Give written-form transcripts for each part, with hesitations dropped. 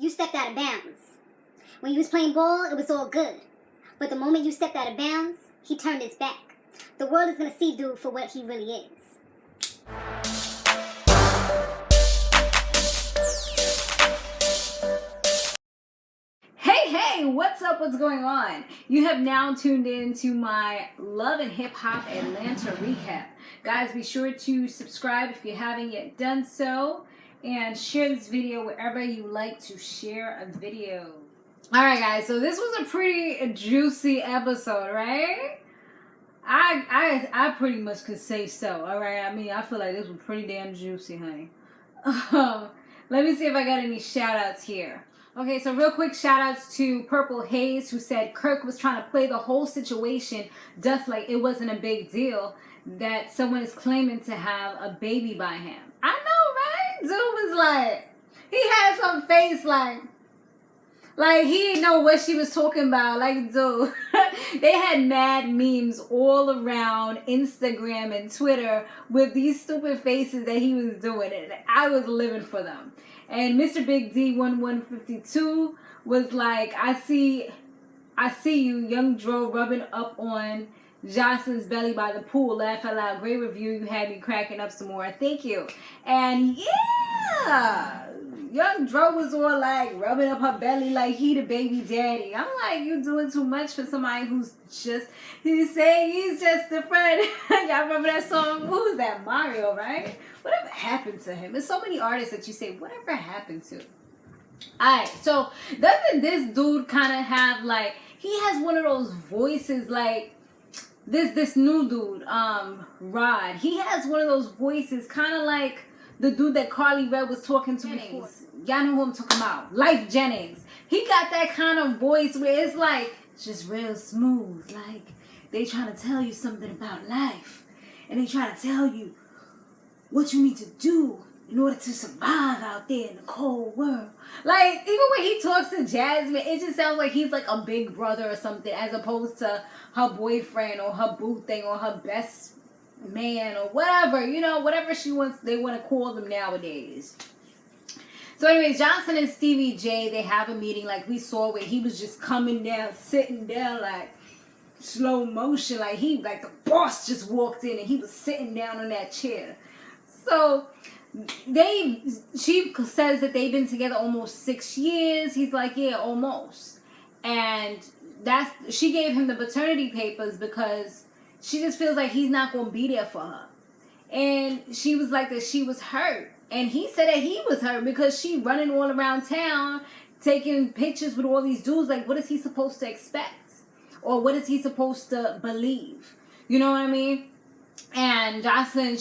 you stepped out of bounds. When you was playing ball, it was all good. But the moment you stepped out of bounds, he turned his back. The world is gonna see dude for what he really is. Hey, what's up? What's going on? You have now tuned in to my Love and Hip Hop Atlanta recap. Guys, be sure to subscribe if you haven't yet done so, and share this video wherever you like to share a video. Alright guys, so this was a pretty juicy episode, right? I pretty much could say so, alright? I mean, I feel like this was pretty damn juicy, honey. Let me see if I got any shout outs here. Okay, so real quick shout outs to Purple Haze, who said Kirk was trying to play the whole situation just like it wasn't a big deal that someone is claiming to have a baby by him. I know, right? Dude was like, he had some face like he didn't know what she was talking about. Like, dude, they had mad memes all around Instagram and Twitter with these stupid faces that he was doing, and I was living for them. And Mr. Big D 1152 was like, I see you, young Dro, rubbing up on Joseline's belly by the pool. Laugh out loud. Great review. You had me cracking up some more. Thank you. And yeah, young Dro was all like rubbing up her belly like he the baby daddy. I'm like, you doing too much for somebody who's just, he's saying he's just a friend. Y'all remember that song? Who was that? Mario, right? Whatever happened to him? There's so many artists that you say, whatever happened to? Alright, so doesn't this dude kind of have like, he has one of those voices like, this new dude, Rod. He has one of those voices kind of like the dude that Carly Red was talking to before. Y'all know who I'm talking about. Life Jennings. He got that kind of voice where it's like, just real smooth. Like, they trying to tell you something about life. And they trying to tell you what you need to do in order to survive out there in the cold world. Like, even when he talks to Jasmine, it just sounds like he's like a big brother or something, as opposed to her boyfriend or her boo thing or her best man or whatever, you know, whatever they want to call them nowadays. So anyways, Joseline and Stevie J, they have a meeting like we saw where he was just coming down, sitting down like slow motion, like the boss just walked in and he was sitting down on that chair. So she says that they've been together almost 6 years. He's like, yeah, almost. And she gave him the paternity papers because she just feels like he's not going to be there for her. And she was like that she was hurt. And he said that he was hurt because she running all around town taking pictures with all these dudes. Like, what is he supposed to expect? Or what is he supposed to believe? You know what I mean? And Joseline,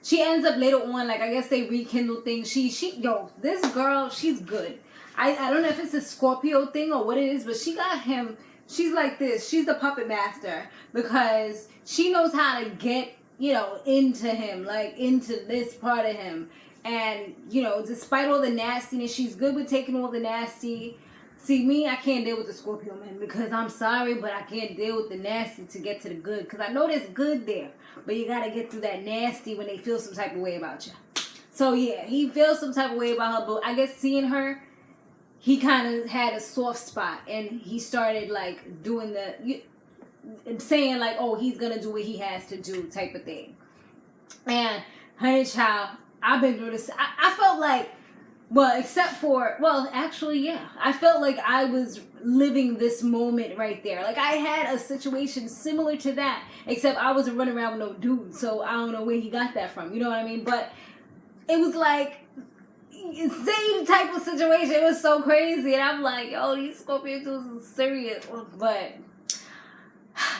she ends up later on, like, I guess they rekindle things. Yo, this girl, she's good. I don't know if it's a Scorpio thing or what it is, but she got him. She's like this. She's the puppet master because she knows how to get, you know, into him, like into this part of him. And, you know, despite all the nastiness, she's good with taking all the nasty. See, me, I can't deal with the Scorpio man because I'm sorry, but I can't deal with the nasty to get to the good. Because I know there's good there, but you got to get through that nasty when they feel some type of way about you. So, yeah, he feels some type of way about her, but I guess seeing her, he kind of had a soft spot, and he started, like, doing saying, like, oh, he's going to do what he has to do type of thing. And, honey child, I've been through this. I felt like, actually, yeah. I felt like I was living this moment right there. Like, I had a situation similar to that, except I wasn't running around with no dude, so I don't know where he got that from. You know what I mean? But it was like, same type of situation. It was so crazy. And I'm like, yo, these Scorpio dudes are serious. But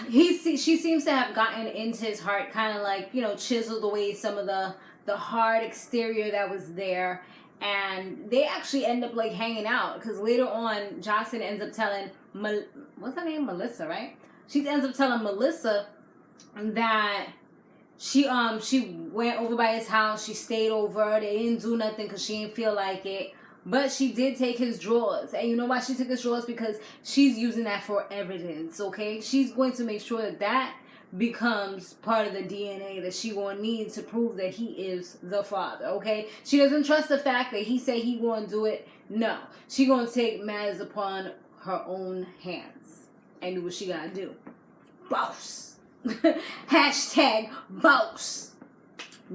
she seems to have gotten into his heart, kind of like, you know, chiseled away some of the hard exterior that was there. And they actually end up like hanging out because later on, Joseline ends up telling what's her name, Melissa, right? She ends up telling Melissa that she went over by his house. She stayed over. They didn't do nothing because she didn't feel like it. But she did take his drawers. And you know why she took his drawers? Because she's using that for evidence, okay? She's going to make sure that becomes part of the DNA that she gonna need to prove that he is the father, okay? She doesn't trust the fact that he said he gonna do it. No. She gonna take matters upon her own hands and do what she gotta do. Boss. Hashtag boss.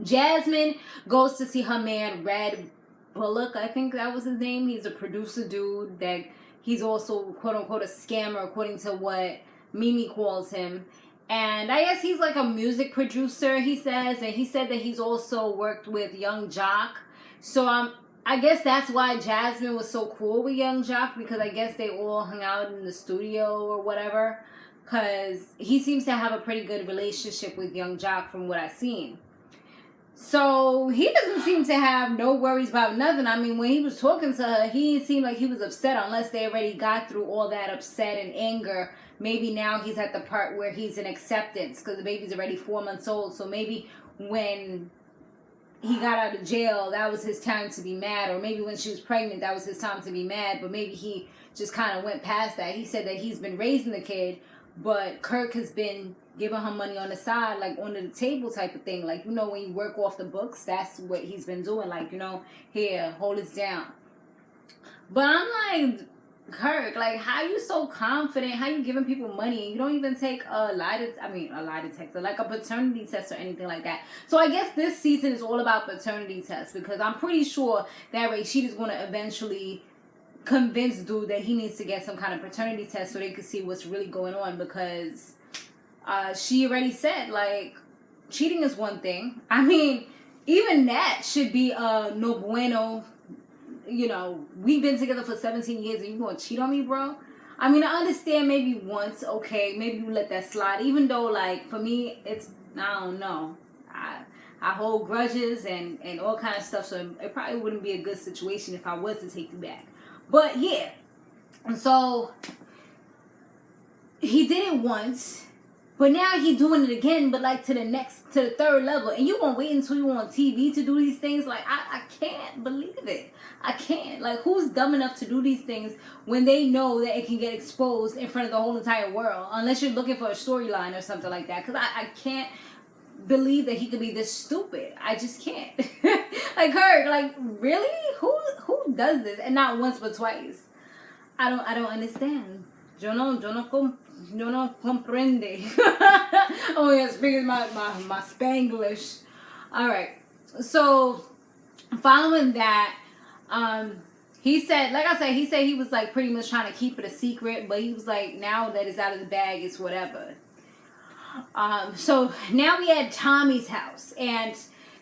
Jasmine goes to see her man, Red Bullock, I think that was his name. He's a producer dude that he's also quote-unquote a scammer according to what Mimi calls him. And I guess he's like a music producer, he says. And he said that he's also worked with Young Jock. So I guess that's why Jasmine was so cool with Young Jock, because I guess they all hung out in the studio or whatever. Because he seems to have a pretty good relationship with Young Jock from what I've seen. So he doesn't seem to have no worries about nothing. I mean, when he was talking to her, he didn't seem like he was upset unless they already got through all that upset and anger. Maybe now he's at the part where he's in acceptance because the baby's already 4 months old. So maybe when he got out of jail, that was his time to be mad. Or maybe when she was pregnant, that was his time to be mad. But maybe he just kind of went past that. He said that he's been raising the kid, but Kirk has been giving her money on the side, like under the table type of thing. Like, you know, when you work off the books, that's what he's been doing. Like, you know, here, hold this down. But I'm like, Kirk, like, how you so confident? How you giving people money and you don't even take a lie detector, like a paternity test or anything like that? So I guess this season is all about paternity tests, because I'm pretty sure that Rashida's going to eventually convince dude that he needs to get some kind of paternity test so they can see what's really going on, because she already said, like, cheating is one thing. I mean, even that should be no bueno. You know, we've been together for 17 years and you gonna cheat on me, bro? I mean, I understand maybe once, okay, maybe you let that slide. Even though, like, for me, it's, I don't know. I hold grudges and all kind of stuff, so it probably wouldn't be a good situation if I was to take you back. But, yeah. And so, he did it once. But now he doing it again, but like to the third level. And you gonna wait until you on TV to do these things? Like, I can't believe it. I can't. Like, who's dumb enough to do these things when they know that it can get exposed in front of the whole entire world? Unless you're looking for a storyline or something like that. Because I can't believe that he could be this stupid. I just can't. Like, Kirk, like, really? Who does this? And not once but twice. I don't understand. Yo no comprende. Oh yeah, speaking my Spanglish. Alright. So following that, he said, like I said, he was like pretty much trying to keep it a secret, but he was like, now that it's out of the bag, it's whatever. So now we at Tommy's house, and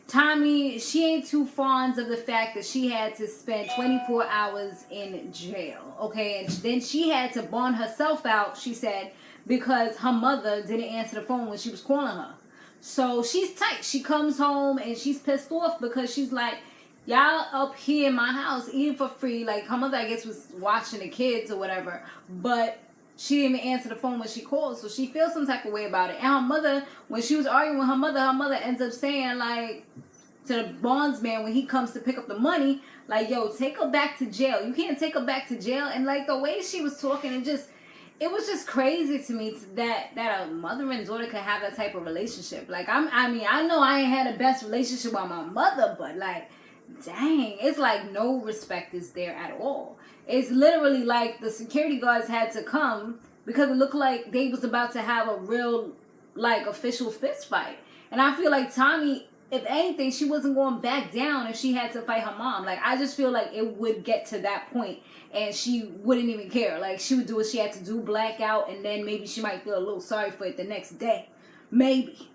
Tommy, she ain't too fond of the fact that she had to spend 24 hours in jail, okay? And then she had to bond herself out, she said, because her mother didn't answer the phone when she was calling her. So she's tight. She comes home and she's pissed off because she's like, y'all up here in my house eating for free. Like, her mother, I guess, was watching the kids or whatever, but she didn't even answer the phone when she called, so she feels some type of way about it. And her mother, when she was arguing with her mother ends up saying, like, to the bondsman when he comes to pick up the money, like, yo, take her back to jail. You can't take her back to jail. And, like, the way she was talking, it was just crazy to me that a mother and daughter could have that type of relationship. Like, I mean, I know I ain't had the best relationship with my mother, but, like, dang, it's like no respect is there at all. It's literally like the security guards had to come because it looked like they was about to have a real, like, official fist fight. And I feel like Tommy, if anything, she wasn't going back down if she had to fight her mom. Like, I just feel like it would get to that point and she wouldn't even care. Like, she would do what she had to do, black out, and then maybe she might feel a little sorry for it the next day. Maybe.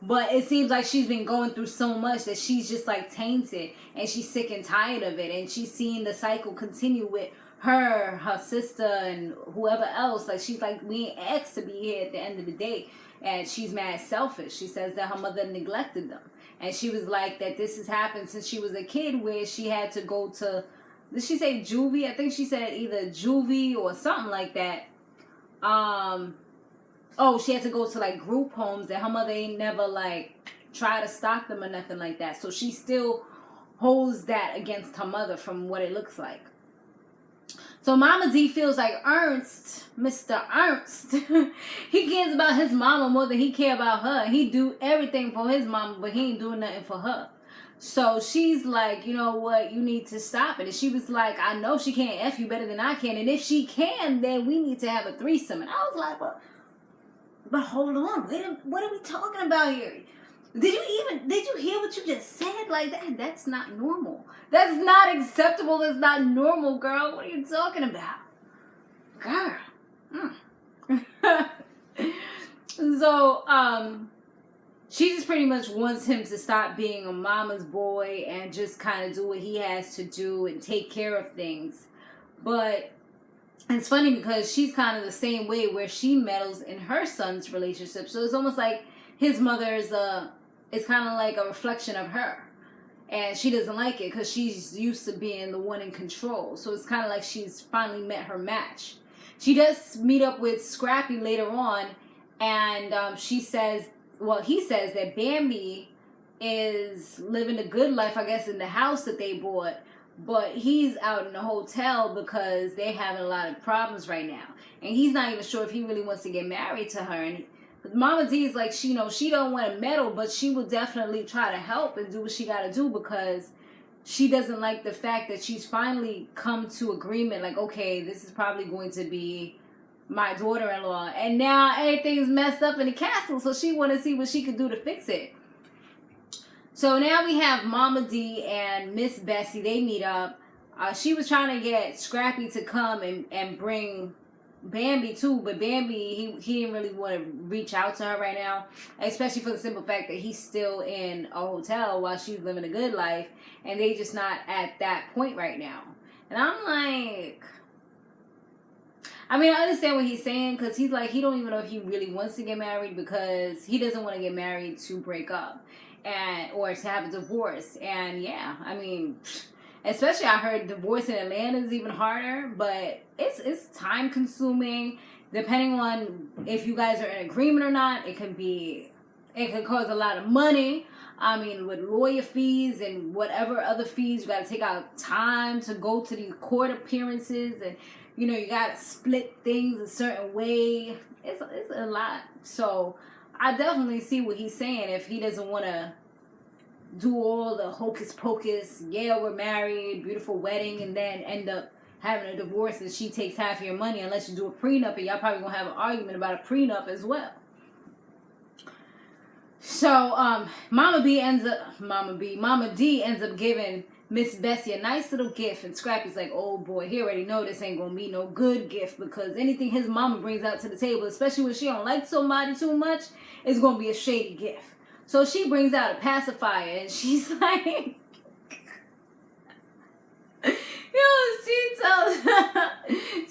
But it seems like she's been going through so much that she's just, like, tainted. And she's sick and tired of it. And she's seeing the cycle continue with her sister, and whoever else. Like, she's like, we ain't asked to be here at the end of the day. And she's mad selfish. She says that her mother neglected them. And she was like that this has happened since she was a kid, where she had to go to, did she say juvie? I think she said either juvie or something like that. Oh, she had to go to, like, group homes, and her mother ain't never, like, try to stop them or nothing like that. So she still holds that against her mother from what it looks like. So Mama D feels like Ernst, Mr. Ernst, he cares about his mama more than he care about her. He do everything for his mama, but he ain't doing nothing for her. So she's like, you know what, you need to stop it. And she was like, I know she can't F you better than I can. And if she can, then we need to have a threesome. And I was like, but hold on, wait what are we talking about here? Did you hear what you just said? Like that's not normal. That's not acceptable. That's not normal, girl. What are you talking about? Girl. So, she just pretty much wants him to stop being a mama's boy and just kind of do what he has to do and take care of things. But it's funny because she's kind of the same way where she meddles in her son's relationship. So it's almost like his mother is it's kind of like a reflection of her. And she doesn't like it because she's used to being the one in control. So it's kind of like she's finally met her match. She does meet up with Scrappy later on. And he says that Bambi is living a good life, I guess, in the house that they bought. But he's out in the hotel because they're having a lot of problems right now. And he's not even sure if he really wants to get married to her. And Mama D is like, she don't want to meddle, but she will definitely try to help and do what she got to do because she doesn't like the fact that she's finally come to agreement. Like, okay, this is probably going to be my daughter-in-law. And now everything's messed up in the castle, so she want to see what she could do to fix it. So now we have Mama D and Miss Bessie. They meet up. She was trying to get Scrappy to come and bring Bambi too, but Bambi, he didn't really want to reach out to her right now, especially for the simple fact that he's still in a hotel while she's living a good life, and they just not at that point right now. And I'm like, I mean, I understand what he's saying because he's like, he don't even know if he really wants to get married because he doesn't want to get married to break up or to have a divorce. And yeah, I mean, especially I heard divorce in Atlanta is even harder, but it's time consuming. Depending on if you guys are in agreement or not, it can cause a lot of money. I mean, with lawyer fees and whatever other fees, you got to take out time to go to these court appearances, and you got to split things a certain way. It's a lot. So I definitely see what he's saying. If he doesn't want to do all the hocus pocus, yeah, we're married, beautiful wedding, and then end up having a divorce and she takes half of your money unless you do a prenup, and y'all probably gonna have an argument about a prenup as well. So Mama D ends up giving Miss Bessie a nice little gift, and Scrappy's like, oh boy, he already know this ain't gonna be no good gift because anything his mama brings out to the table, especially when she don't like somebody too much, is gonna be a shady gift. So she brings out a pacifier, and she's like,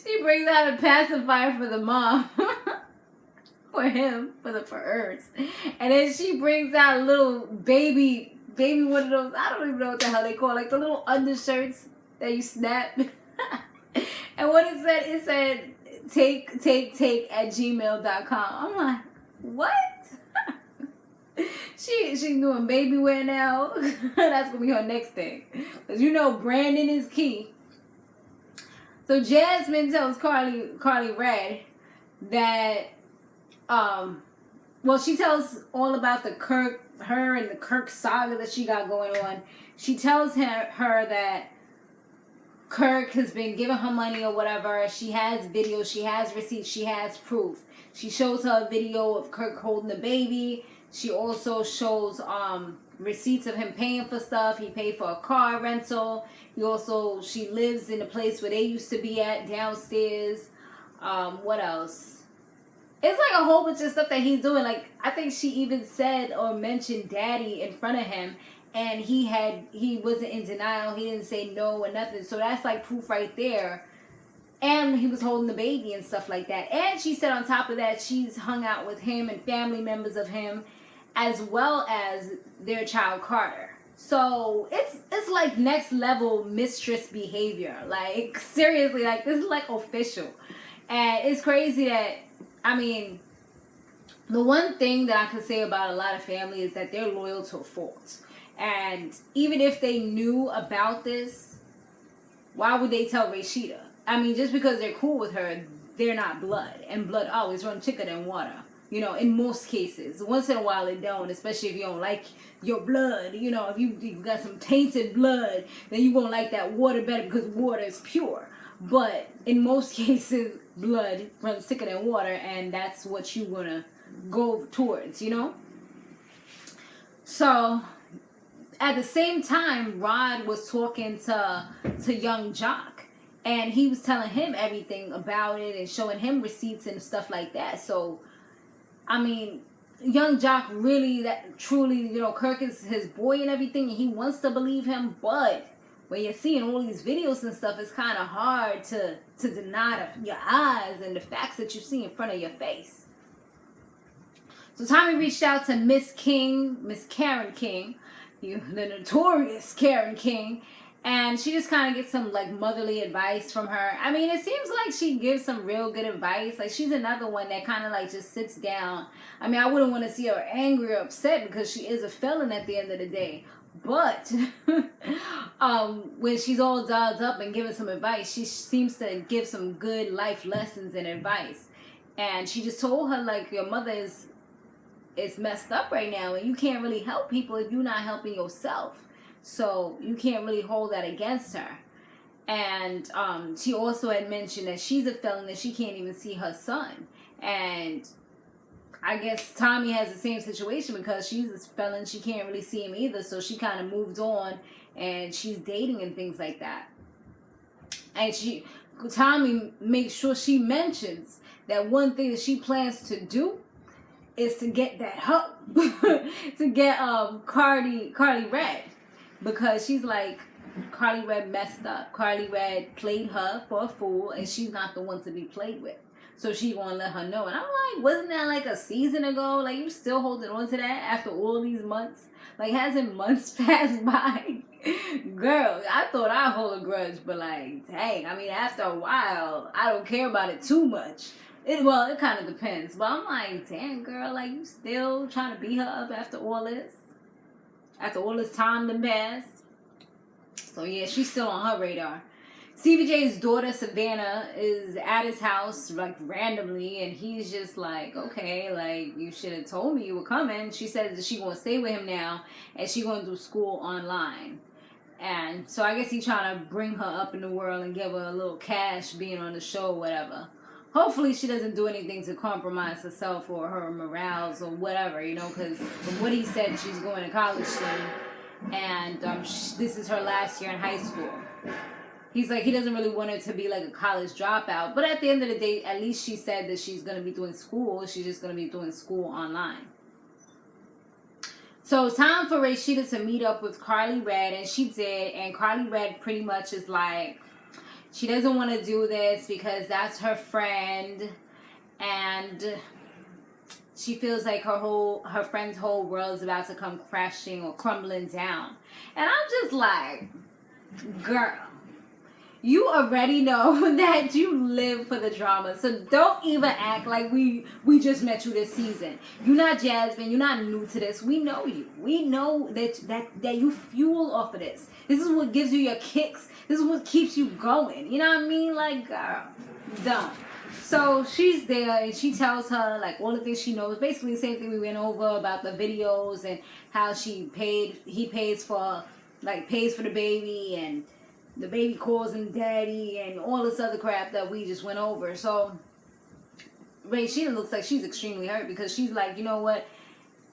she brings out a pacifier for the mom, for Ernst, and then she brings out a little baby one of those, I don't even know what the hell they call, like the little undershirts that you snap. And what it said take at gmail.com. I'm like, what? She's doing baby wear now. That's gonna be her next thing, because branding is key. So Jasmine tells Carly Red that she tells all about her and the Kirk saga that she got going on. She tells her that Kirk has been giving her money or whatever. She has videos, she has receipts, she has proof. She shows her a video of Kirk holding the baby. She also shows receipts of him paying for stuff. He paid for a car rental. She lives in the place where they used to be at downstairs. What else? It's like a whole bunch of stuff that he's doing. Like, I think she even said or mentioned daddy in front of him, and he wasn't in denial. He didn't say no or nothing. So that's like proof right there. And he was holding the baby and stuff like that. And she said on top of that, she's hung out with him and family members of him, as well as their child Carter. So it's like next level mistress behavior. Like, seriously, like, this is like official. And it's crazy that, I mean, the one thing that I could say about a lot of family is that they're loyal to a fault. And even if they knew about this, why would they tell Rashida? I mean, just because they're cool with her, they're not blood. And blood always runs thicker than water. You know, in most cases. Once in a while it don't, especially if you don't like your blood. You know, if you got some tainted blood, then you won't like that water better because water is pure. But in most cases, blood runs thicker than water, and that's what you want to go towards, you know? So, at the same time, Rod was talking to young Jock, and he was telling him everything about it and showing him receipts and stuff like that. So, I mean, young Jock really, that truly, you know, Kirk is his boy and everything, and he wants to believe him, but when you're seeing all these videos and stuff, it's kind of hard to deny your eyes and the facts that you see in front of your face. So Tommy reached out to Miss Karen King, the notorious Karen King, and she just kind of gets some like motherly advice from her. I mean, it seems like she gives some real good advice. Like, she's another one that kind of like just sits down. I mean, I wouldn't want to see her angry or upset because she is a felon at the end of the day. But when she's all dolled up and giving some advice, she seems to give some good life lessons and advice. And she just told her, like, your mother is messed up right now, and you can't really help people if you're not helping yourself. So you can't really hold that against her. And she also had mentioned that she's a felon and she can't even see her son. And I guess Tommy has the same situation because she's a felon. She can't really see him either. So she kind of moved on and she's dating and things like that. And Tommy makes sure she mentions that one thing that she plans to do is to get that hoe, to get Carly Red, because she's like, Carly Red messed up. Carly Red played her for a fool, and she's not the one to be played with. So she gonna let her know. And I'm like, wasn't that like a season ago? Like, you still holding on to that after all these months? Like, hasn't months passed by? Girl, I thought I'd hold a grudge, but like, dang, I mean, after a while, I don't care about it too much. It kind of depends. But I'm like, damn, girl, like, you still trying to beat her up after all this? After all this time to pass? So, yeah, she's still on her radar. Stevie J's daughter, Savannah, is at his house, like, randomly. And he's just like, okay, like, you should have told me you were coming. She says that she going to stay with him now. And she going to do school online. And so I guess he's trying to bring her up in the world and give her a little cash being on the show or whatever. Hopefully she doesn't do anything to compromise herself or her morals or whatever, you know, because from what he said, she's going to college soon. And this is her last year in high school. He's like, he doesn't really want her to be like a college dropout. But at the end of the day, at least she said that she's going to be doing school. She's just going to be doing school online. So time for Rashida to meet up with Carly Red, and she did. And Carly Red pretty much is like, she doesn't want to do this because that's her friend, and she feels like her friend's whole world is about to come crashing or crumbling down. And I'm just like, girl, you already know that you live for the drama, so don't even act like we just met you this season. You're not Jasmine. You're not new to this. We know you. We know that you fuel off of this. This is what gives you your kicks. This is what keeps you going. You know what I mean? Like, girl, don't. So she's there and she tells her like all the things she knows. Basically the same thing we went over about the videos and how he pays for the baby, and the baby calls him daddy, and all this other crap that we just went over. So Rashida looks like she's extremely hurt because she's like, you know what?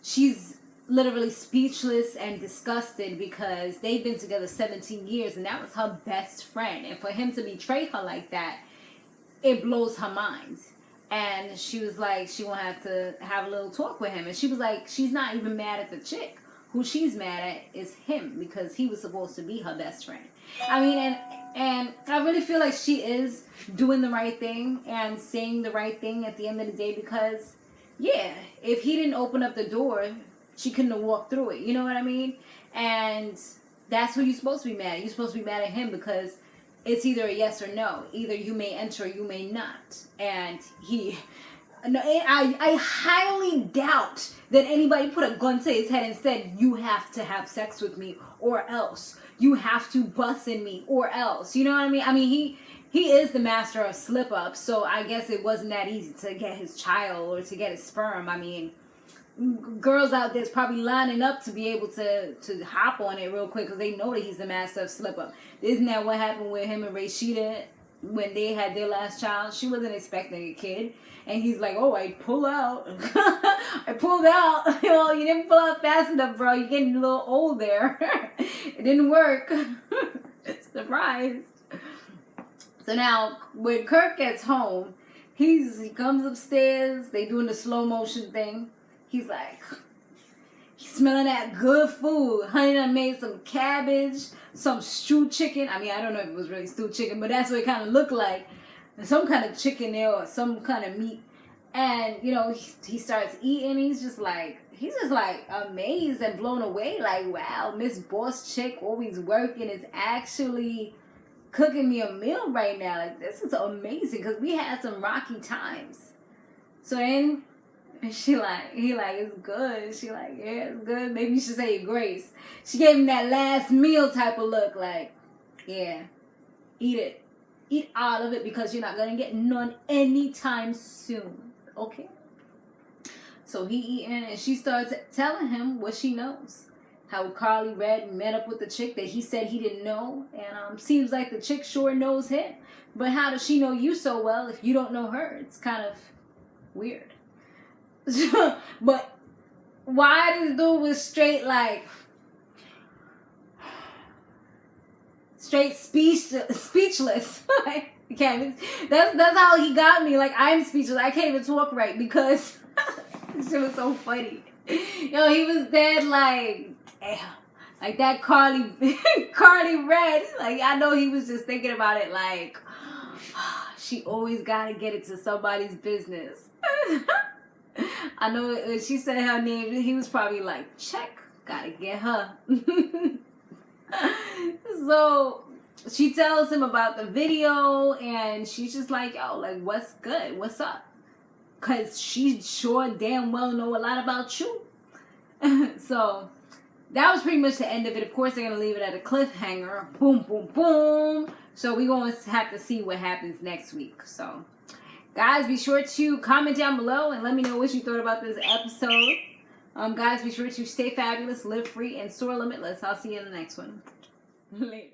She's literally speechless and disgusted because they've been together 17 years and that was her best friend. And for him to betray her like that, it blows her mind. And she was like, she won't have to have a little talk with him. And she was like, she's not even mad at the chick. Who she's mad at is him because he was supposed to be her best friend. I mean, and I really feel like she is doing the right thing and saying the right thing at the end of the day because, yeah, if he didn't open up the door, she couldn't have walked through it. You know what I mean? And that's who you're supposed to be mad at. You're supposed to be mad at him because it's either a yes or no. Either you may enter or you may not. And I highly doubt that anybody put a gun to his head and said, you have to have sex with me or else. You have to bust in me or else. You know what I mean? I mean, he is the master of slip ups, so I guess it wasn't that easy to get his child or to get his sperm. I mean, girls out there's probably lining up to be able to hop on it real quick because they know that he's the master of slip up. Isn't that what happened with him and Rashida when they had their last child? She wasn't expecting a kid, and he's like, "Oh, I pull out." I pulled out. Well, you didn't pull out fast enough, bro. You're getting a little old there. It didn't work. Surprise. So now when Kirk gets home, he comes upstairs. They doing the slow motion thing. He's like, he's smelling that good food. Honey done made some cabbage, some stewed chicken. I mean, I don't know if it was really stewed chicken, but that's what it kind of looked like. And some kind of chicken there or some kind of meat. And, you know, he starts eating. He's just like amazed and blown away. Like, wow, Miss Boss Chick always working is actually cooking me a meal right now. Like, this is amazing because we had some rocky times. So then he like, it's good. She like, yeah, it's good. Maybe you should say your grace. She gave him that last meal type of look, like, yeah, eat it. Eat all of it because you're not going to get none anytime soon. Okay? So he eating and she starts telling him what she knows. How Carly Red met up with the chick that he said he didn't know. And seems like the chick sure knows him. But how does she know you so well if you don't know her? It's kind of weird. But why this dude was straight like speechless. Like, you can't. That's how he got me. Like, I'm speechless. I can't even talk right because this shit was so funny. Yo, he was dead like, damn. Like that Carly Red. Like, I know he was just thinking about it like, she always gotta get into somebody's business. I know when she said her name, he was probably like, check, gotta get her. So she tells him about the video and she's just like, yo, like, what's good? What's up? Because she sure damn well know a lot about you. So that was pretty much the end of it. Of course, they're going to leave it at a cliffhanger. Boom, boom, boom. So we're going to have to see what happens next week. So, guys, be sure to comment down below and let me know what you thought about this episode. Guys, be sure to stay fabulous, live free, and soar limitless. I'll see you in the next one. Later.